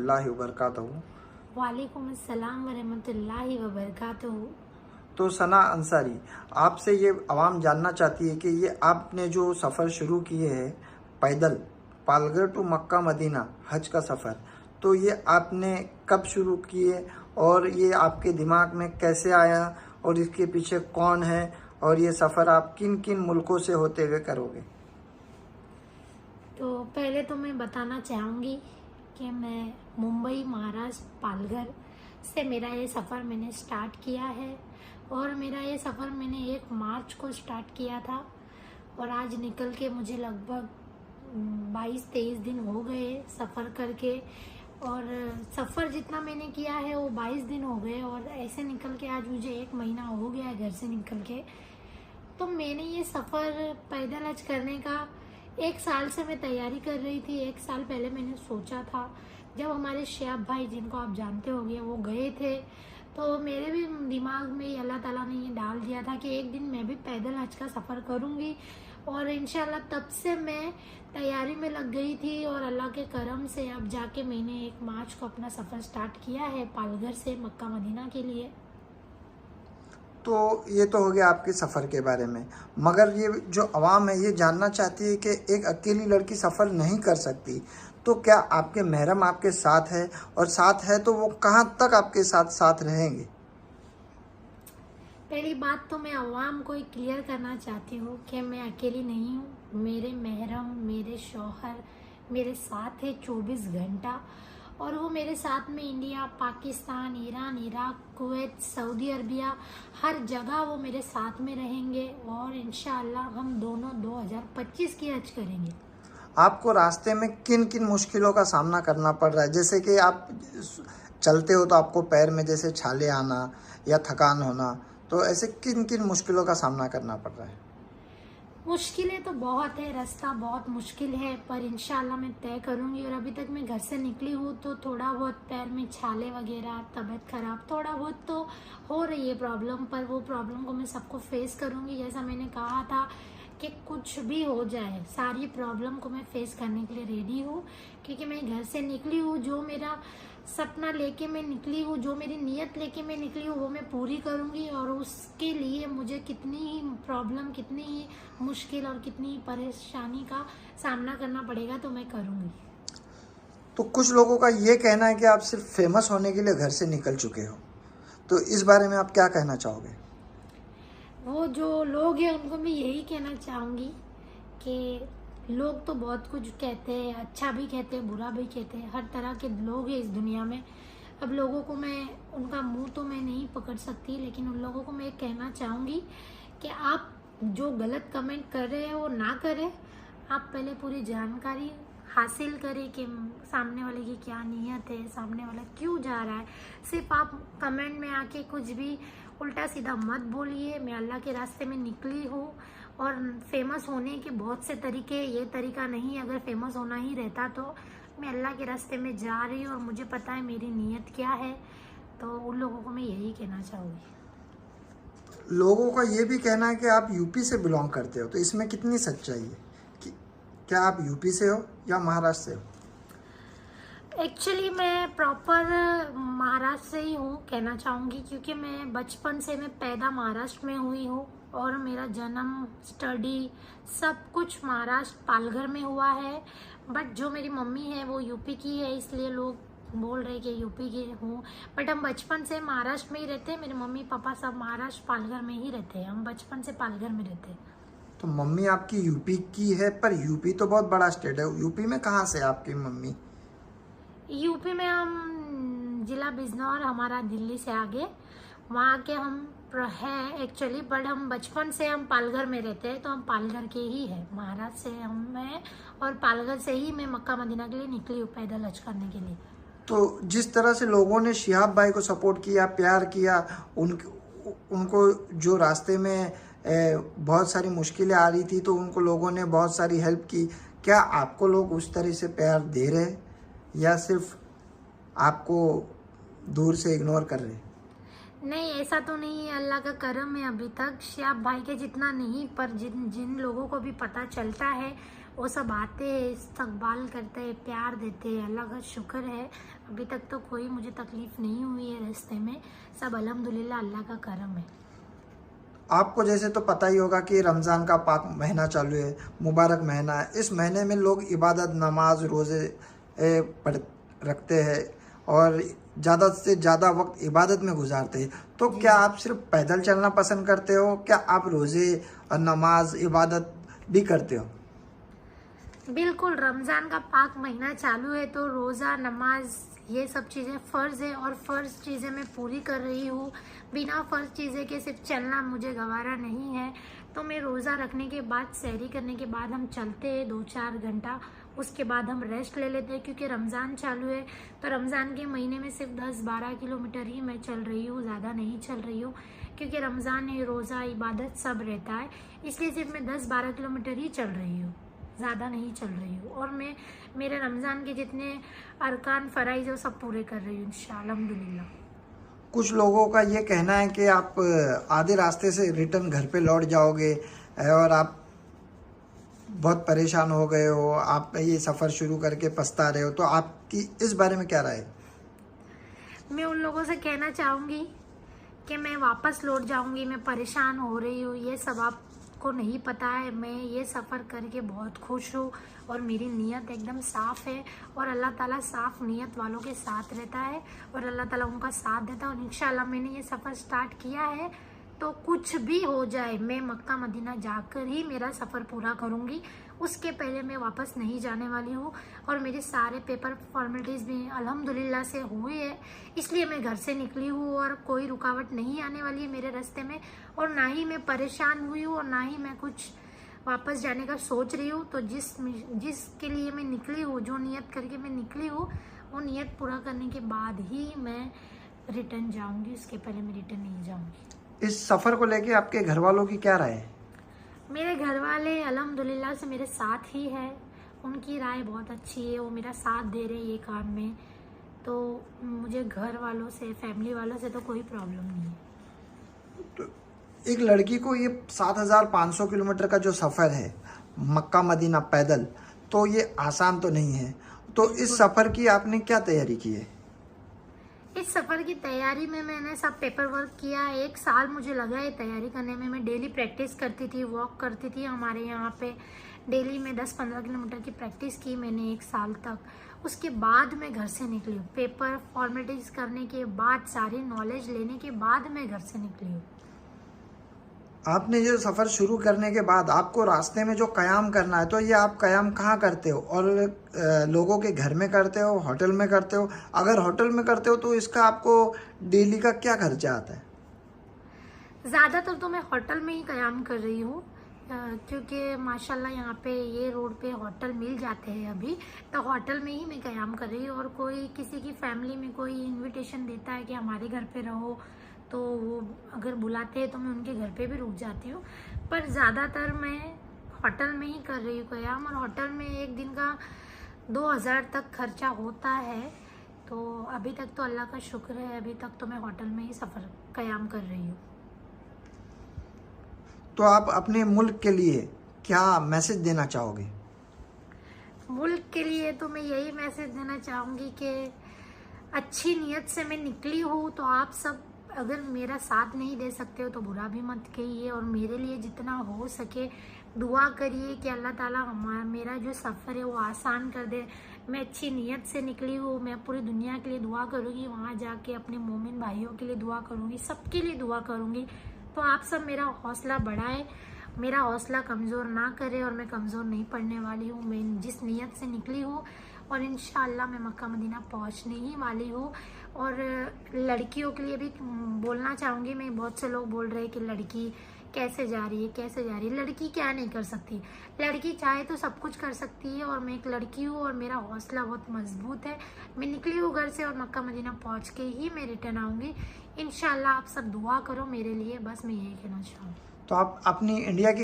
वरहमतुल्लाहि वबरकातुहू। वालेकुम अस्सलाम वरहमतुल्लाहि वबरकातुहू। तो सना अंसारी, आपसे ये आवाम जानना चाहती है कि ये आपने जो सफ़र शुरू किए हैं पैदल पालघर टू मक्का मदीना हज का सफ़र, तो ये आपने कब शुरू किए और ये आपके दिमाग में कैसे आया और इसके पीछे कौन है और ये सफ़र आप किन किन मुल्कों से होते हुए करोगे? तो पहले तो मैं बताना चाहूँगी कि मैं मुंबई महाराष्ट्र पालघर से मेरा ये सफ़र मैंने स्टार्ट किया है और मेरा ये सफ़र मैंने 1 मार्च को स्टार्ट किया था और आज निकल के मुझे लगभग 22-23 दिन हो गए सफ़र करके। और सफ़र जितना मैंने किया है वो 22 दिन हो गए और ऐसे निकल के आज मुझे 1 महीना हो गया है घर से निकल के। तो मैंने ये सफ़र पैदल हज करने का 1 साल से मैं तैयारी कर रही थी। 1 साल पहले मैंने सोचा था, जब हमारे शिहाब भाई जिनको आप जानते होंगे वो गए थे, तो मेरे भी दिमाग में अल्लाह ताला ने ये डाल दिया था कि एक दिन मैं भी पैदल हज का सफ़र करूँगी। और इंशाल्लाह तब से मैं तैयारी में लग गई थी और अल्लाह के करम से अब जाके मैंने 1 मार्च को अपना सफ़र स्टार्ट किया है पालघर से मक्का मदीना के लिए। तो ये तो हो गया आपके सफ़र के बारे में, मगर ये जो आवाम है ये जानना चाहती है कि एक अकेली लड़की सफ़र नहीं कर सकती, तो क्या आपके महरम आपके साथ है और साथ है तो वो कहाँ तक आपके साथ साथ रहेंगे? पहली बात तो मैं अवाम को क्लियर करना चाहती हूँ कि मैं अकेली नहीं हूँ। मेरे महरम मेरे शौहर मेरे साथ है 24 घंटा और वो मेरे साथ में India, Pakistan, Iran, Iraq, Kuwait, Saudi Arabia हर जगह वो मेरे साथ में रहेंगे और इंशाअल्लाह हम दोनों 2025 की हज करेंगे। आपको रास्ते में किन किन मुश्किलों का सामना करना पड़ रहा है? जैसे कि आप चलते हो तो आपको पैर में जैसे छाले आना या थकान होना, तो ऐसे किन किन मुश्किलों का सामना करना पड़ रहा है? मुश्किलें तो बहुत है, रास्ता बहुत मुश्किल है, पर इंशाल्लाह मैं तय करूंगी। और अभी तक मैं घर से निकली हूँ तो थोड़ा बहुत पैर में छाले वगैरह, तबीयत खराब थोड़ा बहुत तो हो रही है प्रॉब्लम, पर वो प्रॉब्लम को मैं सबको फेस करूंगी। जैसा मैंने कहा था कि कुछ भी हो जाए सारी प्रॉब्लम को मैं फेस करने के लिए रेडी हूँ, क्योंकि मैं घर से निकली हूँ, जो मेरा सपना लेके मैं निकली हूँ, जो मेरी नीयत लेके मैं निकली हूँ वो मैं पूरी करूँगी। और उसके लिए मुझे कितनी ही प्रॉब्लम, कितनी ही मुश्किल और कितनी ही परेशानी का सामना करना पड़ेगा तो मैं करूँगी। तो कुछ लोगों का ये कहना है कि आप सिर्फ फेमस होने के लिए घर से निकल चुके हो, तो इस बारे में आप क्या कहना चाहोगे? वो जो लोग हैं उनको मैं यही कहना चाहूँगी कि लोग तो बहुत कुछ कहते हैं, अच्छा भी कहते हैं, बुरा भी कहते हैं, हर तरह के लोग हैं इस दुनिया में। अब लोगों को मैं, उनका मुंह तो मैं नहीं पकड़ सकती, लेकिन उन लोगों को मैं कहना चाहूँगी कि आप जो गलत कमेंट कर रहे हैं वो ना करें। आप पहले पूरी जानकारी हासिल करें कि सामने वाले की क्या नीयत है, सामने वाला क्यों जा रहा है। सिर्फ आप कमेंट में आके कुछ भी उल्टा सीधा मत बोलिए। मैं अल्लाह के रास्ते में निकली हूँ और फेमस होने के बहुत से तरीके, ये तरीका नहीं। अगर फेमस होना ही रहता तो मैं अल्लाह के रास्ते में जा रही हूँ और मुझे पता है मेरी नीयत क्या है। तो उन लोगों को मैं यही कहना चाहूँगी। लोगों का ये भी कहना है कि आप यूपी से बिलोंग करते हो, तो इसमें कितनी सच्चाई है कि क्या आप यूपी से हो या महाराष्ट्र से हो? एक्चुअली मैं प्रॉपर महाराष्ट्र से ही हूँ कहना चाहूँगी, क्योंकि मैं बचपन से मैं पैदा महाराष्ट्र में हुई हूँ और मेरा जन्म, स्टडी सब कुछ महाराष्ट्र पालघर में हुआ है। बट जो मेरी मम्मी है वो यूपी की है, इसलिए लोग बोल रहे कि यूपी की हूँ। बट हम बचपन से महाराष्ट्र में ही रहते हैं, मेरे मम्मी पापा सब महाराष्ट्र पालघर में ही रहते हैं, हम बचपन से पालघर में रहते हैं। तो मम्मी आपकी यूपी की है, पर यूपी तो बहुत बड़ा स्टेट है, यूपी में कहाँ से आपकी मम्मी? यूपी में हम जिला बिजनौर, हमारा दिल्ली से आगे, वहाँ के हम हैं एक्चुअली। बट हम बचपन से हम पालघर में रहते हैं, तो हम पालघर के ही हैं, महाराष्ट्र से हम हैं और पालघर से ही मैं मक्का मदीना के लिए निकली हूँ पैदल हज करने के लिए। तो जिस तरह से लोगों ने शिहाब भाई को सपोर्ट किया, प्यार किया, उनको जो रास्ते में बहुत सारी मुश्किलें आ रही थी तो उनको लोगों ने बहुत सारी हेल्प की, क्या आपको लोग उस तरह से प्यार दे रहे या सिर्फ आपको दूर से इग्नोर कर रहे? नहीं, ऐसा तो नहीं है, अल्लाह का करम है। अभी तक शिहाब भाई के जितना नहीं, पर जिन जिन लोगों को भी पता चलता है वो सब आते हैं, इस्तकबाल करते हैं, प्यार देते हैं। अल्लाह का शुक्र है, अभी तक तो कोई मुझे तकलीफ़ नहीं हुई है रास्ते में। सब अल्हम्दुलिल्लाह अल्लाह का करम है। आपको जैसे तो पता ही होगा कि रमज़ान का पाक महीना चालू है, मुबारक महीना है। इस महीने में लोग इबादत, नमाज, रोज़े पढ़ रखते हैं और ज़्यादा से ज़्यादा वक्त इबादत में गुजारते हैं। तो क्या आप सिर्फ पैदल चलना पसंद करते हो? क्या आप रोज़े और नमाज, इबादत भी करते हो? बिल्कुल, रमज़ान का पाक महीना चालू है तो रोज़ा, नमाज ये सब चीज़ें फ़र्ज़ है और फ़र्ज़ चीज़ें मैं पूरी कर रही हूँ। बिना फ़र्ज़ चीज़ें के सिर्फ चलना मुझे गवारा नहीं है। तो मैं रोज़ा रखने के बाद, सहरी करने के बाद हम चलते हैं 2-4 घंटा। उसके बाद हम रेस्ट ले लेते हैं क्योंकि रमज़ान चालू है। तो रमज़ान के महीने में सिर्फ 10-12 किलोमीटर ही मैं चल रही हूँ, ज़्यादा नहीं चल रही हूँ क्योंकि रमज़ान है, रोज़ा, इबादत सब रहता है। इसलिए सिर्फ मैं 10-12 किलोमीटर ही चल रही हूँ, ज़्यादा नहीं चल रही हूँ। और मैं मेरे रमज़ान के जितने अरकान फ़राइज़ है वो सब पूरे कर रही हूँ इंशाअल्लाह, अल्हम्दुलिल्लाह। कुछ लोगों का ये कहना है कि आप आधे रास्ते से रिटर्न घर पे लौट जाओगे और आप बहुत परेशान हो गए हो, आप ये सफ़र शुरू करके पछता रहे हो। तो आपकी इस बारे में क्या राय है? मैं उन लोगों से कहना चाहूँगी कि मैं वापस लौट जाऊँगी, मैं परेशान हो रही हूँ, ये सब आपको नहीं पता है। मैं ये सफ़र करके बहुत खुश हूँ और मेरी नीयत एकदम साफ़ है और अल्लाह ताला साफ़ नीयत वालों के साथ रहता है और अल्लाह ताला उनका साथ देता है। और इंशाअल्लाह मैंने ये सफ़र स्टार्ट किया है तो कुछ भी हो जाए मैं मक्का मदीना जाकर ही मेरा सफ़र पूरा करूँगी। उसके पहले मैं वापस नहीं जाने वाली हूँ और मेरे सारे पेपर फॉर्मेलिटीज़ भी अल्हम्दुलिल्लाह से हुए हैं। इसलिए मैं घर से निकली हूँ और कोई रुकावट नहीं आने वाली है मेरे रास्ते में और ना ही मैं परेशान हुई हूँ और ना ही मैं कुछ वापस जाने का सोच रही हूँ। तो जिसके लिए मैं निकली हूँ, जो नियत करके मैं निकली हूँ, वो नियत पूरा करने के बाद ही मैं रिटर्न जाऊँगी, उसके पहले मैं रिटर्न नहीं जाऊँगी। इस सफ़र को लेके आपके घर वालों की क्या राय है? मेरे घर वाले अल्हम्दुलिल्लाह से मेरे साथ ही है, उनकी राय बहुत अच्छी है, वो मेरा साथ दे रहे हैं ये काम में। तो मुझे घर वालों से, फैमिली वालों से तो कोई प्रॉब्लम नहीं है। तो एक लड़की को ये 7,500 किलोमीटर का जो सफ़र है मक्का मदीना पैदल, तो ये आसान तो नहीं है। तो इस सफ़र की आपने क्या तैयारी की है? इस सफ़र की तैयारी में मैंने सब पेपर वर्क किया। 1 साल मुझे लगा है तैयारी करने में। मैं डेली प्रैक्टिस करती थी, वॉक करती थी। हमारे यहाँ पे डेली में 10-15 किलोमीटर की प्रैक्टिस की मैंने 1 साल तक। उसके बाद मैं घर से निकली हूँ। पेपर फॉर्मेलिटीज़ करने के बाद, सारी नॉलेज लेने के बाद मैं घर से निकली हूँ। आपने जो सफ़र शुरू करने के बाद आपको रास्ते में जो क़याम करना है, तो ये आप क़याम कहाँ करते हो? और लोगों के घर में करते हो, होटल में करते हो? अगर होटल में करते हो तो इसका आपको डेली का क्या खर्चा आता है? ज़्यादातर तो मैं होटल में ही क़याम कर रही हूँ क्योंकि माशाल्लाह यहाँ पे ये रोड पे होटल मिल जाते हैं अभी। तो होटल में ही मैं क़याम कर रही हूँ। और कोई किसी की फैमिली में कोई इनविटेशन देता है कि हमारे घर पे रहो, तो वो अगर बुलाते हैं तो मैं उनके घर पे भी रुक जाती हूँ। पर ज़्यादातर मैं होटल में ही कर रही हूँ क़याम। और होटल में एक दिन का 2000 तक खर्चा होता है। तो अभी तक तो अल्लाह का शुक्र है, अभी तक तो मैं होटल में ही सफ़र क़याम कर रही हूँ। तो आप अपने मुल्क के लिए क्या मैसेज देना चाहोगे? मुल्क के लिए तो मैं यही मैसेज देना चाहूँगी कि अच्छी नीयत से मैं निकली हूँ। तो आप सब अगर मेरा साथ नहीं दे सकते हो तो बुरा भी मत कहिए और मेरे लिए जितना हो सके दुआ करिए कि अल्लाह ताला मेरा जो सफ़र है वो आसान कर दे। मैं अच्छी नीयत से निकली हूँ। मैं पूरी दुनिया के लिए दुआ करूँगी, वहाँ जाके अपने मोमिन भाइयों के लिए दुआ करूँगी, सबके लिए दुआ करूँगी। तो आप सब मेरा हौसला बढ़ाएं, मेरा हौसला कमज़ोर ना करे और मैं कमज़ोर नहीं पड़ने वाली हूँ। मैं जिस नीयत से निकली हूँ और इंशाअल्लाह मैं मक्का मदीना पहुँचने ही वाली हूँ। और लड़कियों के लिए भी बोलना चाहूँगी मैं, बहुत से लोग बोल रहे हैं कि लड़की कैसे जा रही है, कैसे जा रही है। लड़की क्या नहीं कर सकती, लड़की चाहे तो सब कुछ कर सकती है। और मैं एक लड़की हूँ और मेरा हौसला बहुत मजबूत है। मैं निकली हूँ घर से और मक्का मदीना पहुँच के ही मैं रिटर्न आऊँगी इंशाअल्लाह। आप सब दुआ करो मेरे लिए, बस मैं यही कहना चाहूँगी। तो आप अपनी इंडिया की